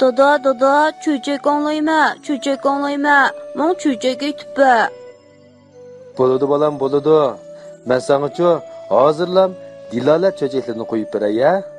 Dada, çöçek anlayma. Mən çöçek etibə. Boludu balam, boludu. Mən sanaçı hazırlam dilalet çöçeklerini koyup beray ya.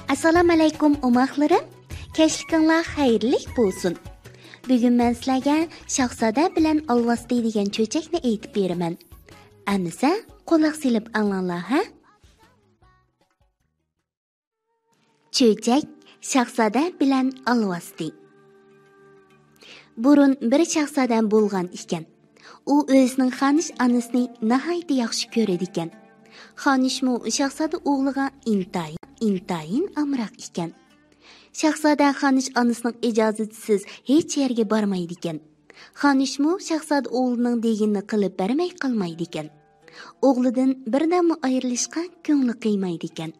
Assalamu alaykum umaqlarim. Kechlikinglar xayrlik bo'lsin. Bugun men sizlarga Shahzoda bilan Alvasti degan cho'chakni aytib beraman. Anisa quloq silib anglanglar, ha? Cho'chak Shahzoda bilan Alvasti. Burun bir shahzoda bo'lgan ekan. U o'zining xonish onasini nihoyat yaxshi ko'radi ekan. Xonishmu shahzoda o'g'liga intayin amroq ekan. Shahzoda xonish onasining ijozatisiz hech yerga bormaydi ekan. Xonishmu shahzoda o'g'lining deganini qilib bermay qolmaydi ekan. O'g'lidan birdan ayrilishga ko'ngli qiymaydi ekan.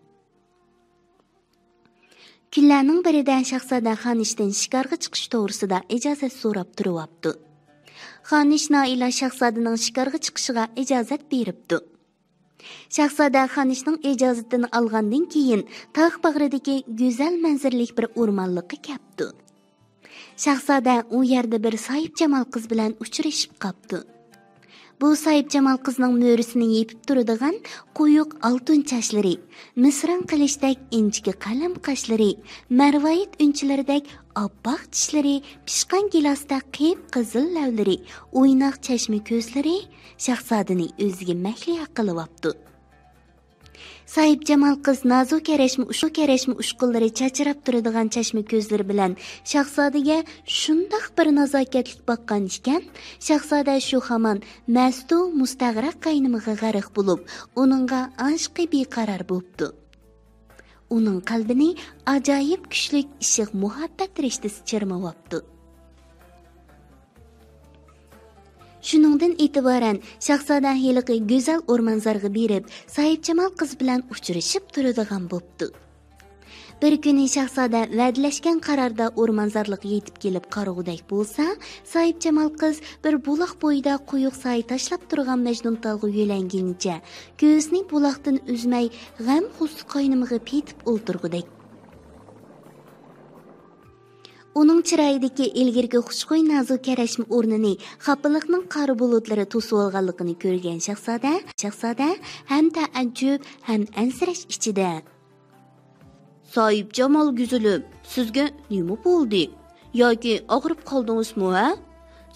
Kunlarning birida shahzoda xonishdan shikarga chiqish to'g'risida ijozat so'rab turibdi. Xonish Noila shahzodaning shikarga chiqishiga ijozat beribdi. Shahzoda xonishning ijozatini olgandan keyin tog' bag'ridagi go'zal manzaralik bir o'rmonlikqa kelibdi. Shahzoda u yerda bir Soyib Jamol qiz bilan uchrashib qopdi. Bu Soyib Jamol qizning mo'risini yepib turadigan quyuq oltin chochlari, misran qilishdek inchki qalam qoshlari, marvoyit unchilaridek oppoq tishlari, pishqan gilosda qip qizil lavlari, o'ynoq chashma ko'zlari shahzodani o'ziga mahliyo qilyapti. Soyib Jamol qiz nazu kerashmi ushqullari chachirab turadigan chashma ko'zlari bilan shahzodaga shundoq bir nazokatlik boqqan ekan, shahzoda shu hamon mastu mustag'raq qaynimiga g'arq bo'lib, uningga ashqi beqaror bo'libdi. Uning qalbini ajoyib kuchli ishiq muhabbat rishtasi chirmayapti. Shuningdan e'tiboran shahzoda heliqi go'zal o'rmonzorga berib, Soyib Jamol qiz bilan uchrashib turadigan bo'pti. Bir kuni shahzoda va'dalashgan qarorda o'rmonzorlikka yetib kelib qarog'udek bo'lsa, Soyib Jamol qiz bir buloq bo'yida quyuq soy tashlab turgan Majnuntolga yo'langunicha ko'zini buloqdan uzmay g'am xus qo'ynimiga petib o'ltirgudek. Uning chiroyidagi ilgirgi xushxo'y nazik karashmi o'rnini xafalikning qora bulutlari to'sib olganligini ko'rgan shahzoda ham taajjub ham ansirash ichida: "Soyib Jamol güzülüm, sizga nima bo'ldi? Yoki og'rib qoldingizmi, ha?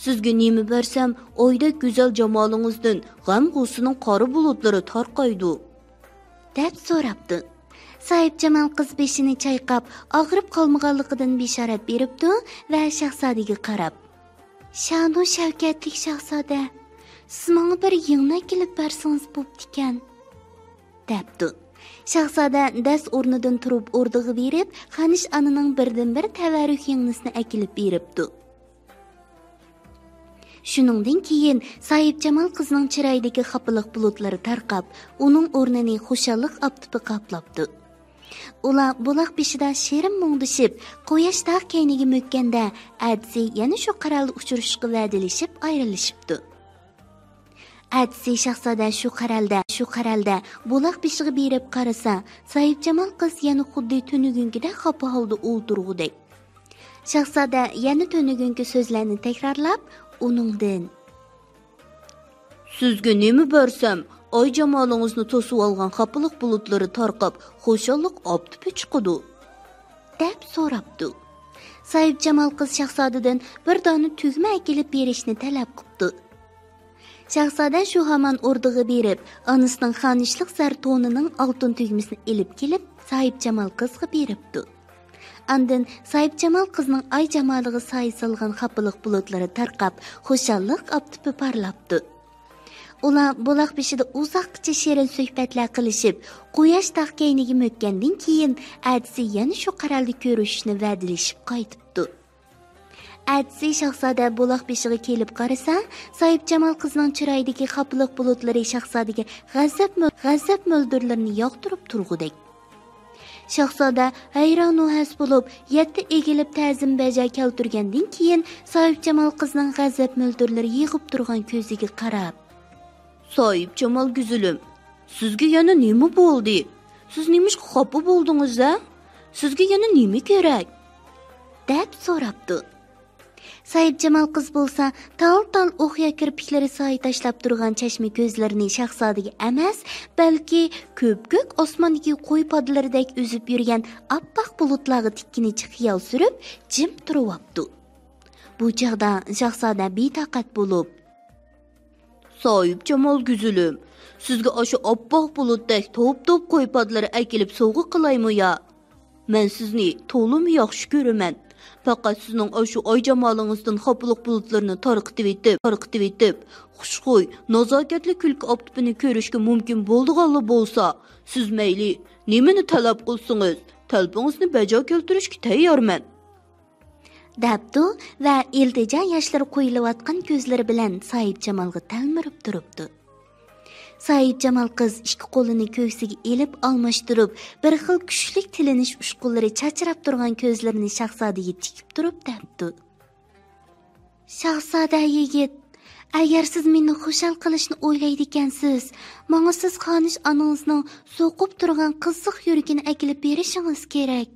Sizga nima bersam, oyda go'zal jamolingizdan g'am g'usining qora bulutlari tarqaydi?" deb so'rabdi. Soyib Jamol qiz beshini chayqab, og'rib qolmaganligidan bishorat beribdi va shahzodaga qarab: "Shanu shavkatlik shahzoda, siz menga bir yig'na kelib bersangiz bo'pti-ekan", debdi. Shahzoda dast o'rnidan turib o'rdig'i berib, xonish onining birdan-bir tavarruk yig'nisini akilib beribdi. Shuningdan keyin Soyib Jamol qizning chiroyidagi xafalik bulutlari tarqab, uning o'rnini xushallik optipi qoplabdi. Ular buloq beshida shirin mungdishib, quyosh tog' kayniga mo'kkanda, adsi yana shu qaralda uchrashishga va'dalashib ayrilishibdi. Adsi shahzoda shu qaralda buloq beshiga berib qarasa, Soyib Jamol qiz yana xuddi tunugungida xafa holda o'ltirgudek. Shahzoda yana tunugungi so'zlarni takrorlab, uningdan: "Sizga nima bersam, oy jamolingizni to'sib olgan xafalik bulutlari tarqab, xushallik optipi chiqadi?" deb so'rabdi. Soyib Jamol qiz shahzodadan bir dona tugma kelib berishni talab qildi. Shahzoda shu hamon o'rdig'i berib, onasining xonishlik zartonining oltin tugmasini elib kelib, Soyib Jamol qizga beribdi. Andin Soyib Jamol qizning ay jamoliga soy solgan xafalik bulutlari tarqab, xushallik optipi parlabdi. Ular buloq beshida uzoqcha shirin suhbatlar qilishib, quyosh tog' kayniga mo'kkandan keyin adsi yana shu qaralda ko'rishishni va'dalashib qaytibdi. Adsi shahzoda buloq beshiga kelib qarasa, Soyib Jamol qizning chiroyidagi xafalik bulutlari shahzodaga g'azab mo'ldirlarini yoqtirib turgudek. Shahzoda hayron has bo'lib, yetti egilib ta'zim baja keltirgandan keyin Soyib Jamol qizning g'azab mo'ldirlari yig'ib turgan ko'ziga qarab, "Soyib Jamol güzülüm, sizga yana nima bo'ldi? Siz nima xafa bo'ldingiz-a? Sizga yana nima kerak?" deb so'rabdi. Soyib Jamol qiz bo'lsa, tal o'xya kirpiklari soy tashlab turgan chashma ko'zlarini Shahzodaga emas, balki ko'p-ko'k osmondagi qo'y podlaridek o'zib yurgan oppoq bulutlarga tikkinicha xiyol surib, jim turibdi. Bu chaqda Shahzoda betaqat bo'lib, "Soyib Jamol güzülüm, sizga o'sha oppoq bulutdek to'p-to'p qo'y podlari akilib sovg'a qilaymi ya? Men sizni to'lim yaxshi ko'raman. Faqat sizning o'sha oy jamolingizdan xopiliq bulutlarni tarqitib etib, xushxuy, nazokatli kulki optipini ko'rishga mumkin bo'ldiganlar bo'lsa, siz mayli nimani talab qilsangiz, talabingizni bajo keltirishga tayyorman." Dabdu va iltija yoshlari qo'yilayotgan ko'zlari bilan Soyib Jamolga talmirib turibdi. Soyib Jamol qiz ikki qo'lini ko'ksiga elib almashtirib, bir xil kuchlik tilinish ushqunlari chachrab turgan ko'zlarini Shahzodaga tikib turib dabdi. "Shahzoda yigit, agar siz meni xushal qilishni o'ylaydi ekansiz, menga siz Xonish onangizning so'qib turgan qiziq yuragini akilib berishingiz kerak."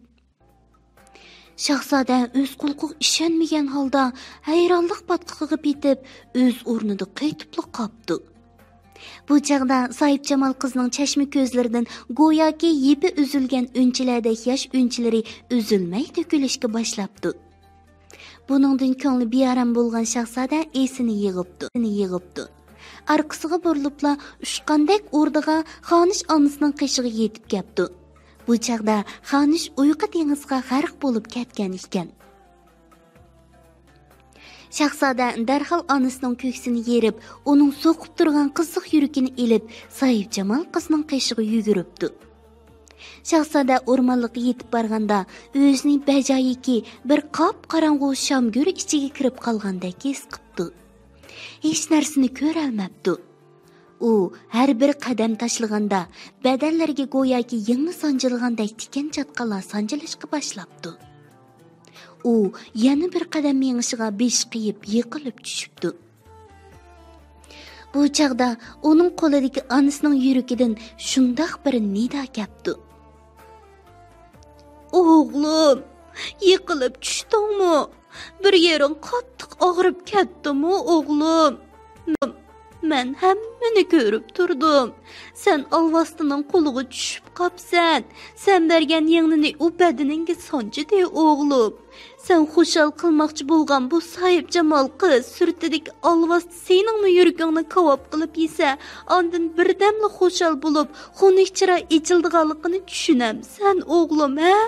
Shahzoda o'z quloqiga ishonmagan holda hayronlik botqiqiga bitib, o'z o'rnida qaytibli qopdi. Bu chaqda Soyib Jamol qizning chashma ko'zlaridan go'yoki yepi uzilgan o'nchilardek yosh o'nchilari uzilmay to'kilishga boshlabdi. Buningdan ko'ngli bearam bo'lgan Shahzoda esini yig'ibdi. Arkasiga burilibla ushqandek o'rdiga Xonish onasining qishig'i yetib keldi. Bu chaqda Xonish uyqu dengizga g'arq bo'lib ketgan ekan. Shahzoda darhol onasining ko'ksini yerib, uning so'qib turgan qiziq yuragini ilib, Soyib Jamol qizning qishig'iga yuguribdi. Shahzoda o'rmonlikqa yetib borganda, o'zining bajoyiki bir qop-qorong'u shamguri ichiga kirib qolgandek his qildi. Hech narsani ko'ra olmabdi. U har bir qadam tashlaganda badanlariga go'yoki yengni sanjilgandek tikan chatqalar sanjilishga boshlabdi. U yana bir qadam meng'ishiga besh qiyib yiqilib tushibdi. Bu chaqda uning qo'lidagi onasining yuragidan shundoq bir nido keldi. "O'g'lim, yiqilib tushdingmi? Bir yering qattiq og'rib ketdimi, o'g'lim? Men hammani ko'rib turdim. Sen Alvastining qo'liga tushib qopsan. Sen bergan yengni u badaningga sonchidi, o'g'lim. Sen xushal qilmoqchi bo'lgan bu Soyib Jamol qiz surtidagi Alvasti seningmi yuragingni kavob qilib yesa, ondan birdamli xushal bo'lib, xunukchira ichildiganligini tushunamsan, o'g'lim, ha?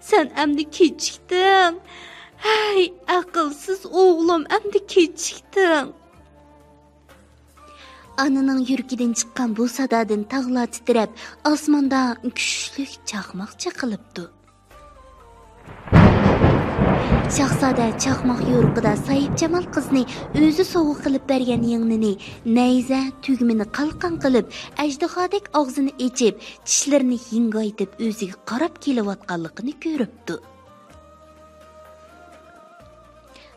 Sen endi kechikding. Hay, aqlsiz o'g'lim, endi kechikding." Ananing yuragidan chiqqan bu sadodan tog'lar titrab, osmonda kuchli chaqmoq chaqilibdi. Shahzoda chaqmoq yo'riqida Soyib Jamol qizni o'zi sovg'a qilib bergan yengnini, nayza tugmini qalqon qilib, ajdahodek og'zini echib, tishlarini yingaytib o'ziga qarab kelayotganligini ko'ribdi.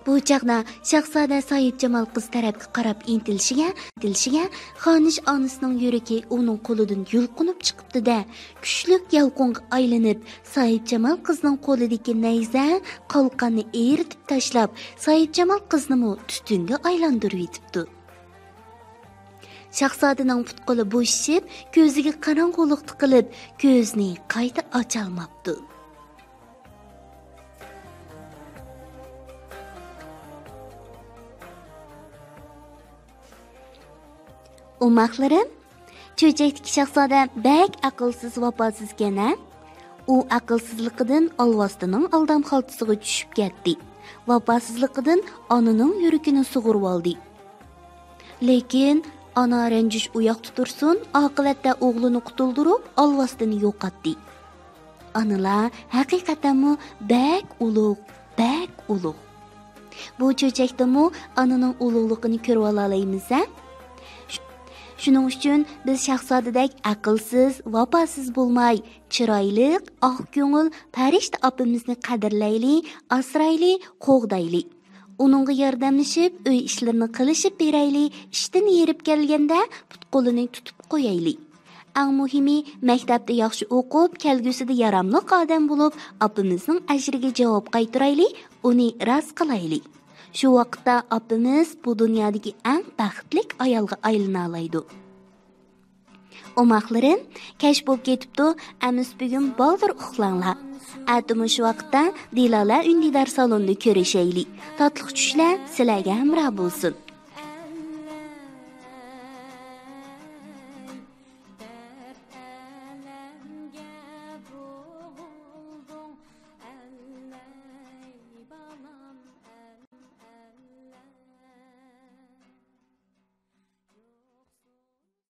Bu chaqda Shahzoda Soyib Jamol qiz tarafga qarab intilishiga, Xonish onasining yuragi uning qo'lidan yulqinib chiqibdi-da, kuchlik yalqonga aylanib, Soyib Jamol qizning qo'lidagi nayza qalqonni eritib tashlab, Soyib Jamol qizni tutunga aylantirib yetibdi. Shahzodaning put-qo'li bo'shib, ko'ziga qorong'ulik tiqilib, ko'zni qayta ocha olmabdi. Umaqlarim, cho'chakdagi Shahzoda bak aqlsiz vafosiz ekan-a? U aqlsizligidan Alvastining aldam xaltasiga tushib ketdi. Vafosizligidan onaning yuragini sug'urib oldi. Lekin ona ranjish uyoqda tursin, oqibatda o'g'lini qutuldirib, Alvastini yo'qotdi. Onalar haqiqatanmi bak ulug'. Bu cho'chakdami onaning ulug'ligini ko'rib olaymiz-a? Shuning uchun biz shahzodadek aqlsiz, vafosiz bo'lmay, chiroyli, oq ko'ngil farishta opamizni qadrlayli, asrayli, qo'g'dayli. Uningga yordamlashib, uy ishlarini qilishib berayli, ishdan yerib kelganda put-qo'lini tutib qo'yayli. Eng muhimi, maktabda yaxshi o'qib, kelgusida yaramli odam bo'lib, opamizning ajriga javob qaytarayli, uni rozi qilayli. Shu vaqtda opamiz bu dunyodagi eng baxtli ayolga aylana oladi. Omoqlarim, kech bo'lib ketibdi, amis bugun baldir uxlanglar. Atimi shu vaqtda Dilala Undidar salonida ko'rishayli. Tatliq tushlar sizlarga hamroh bo'lsin.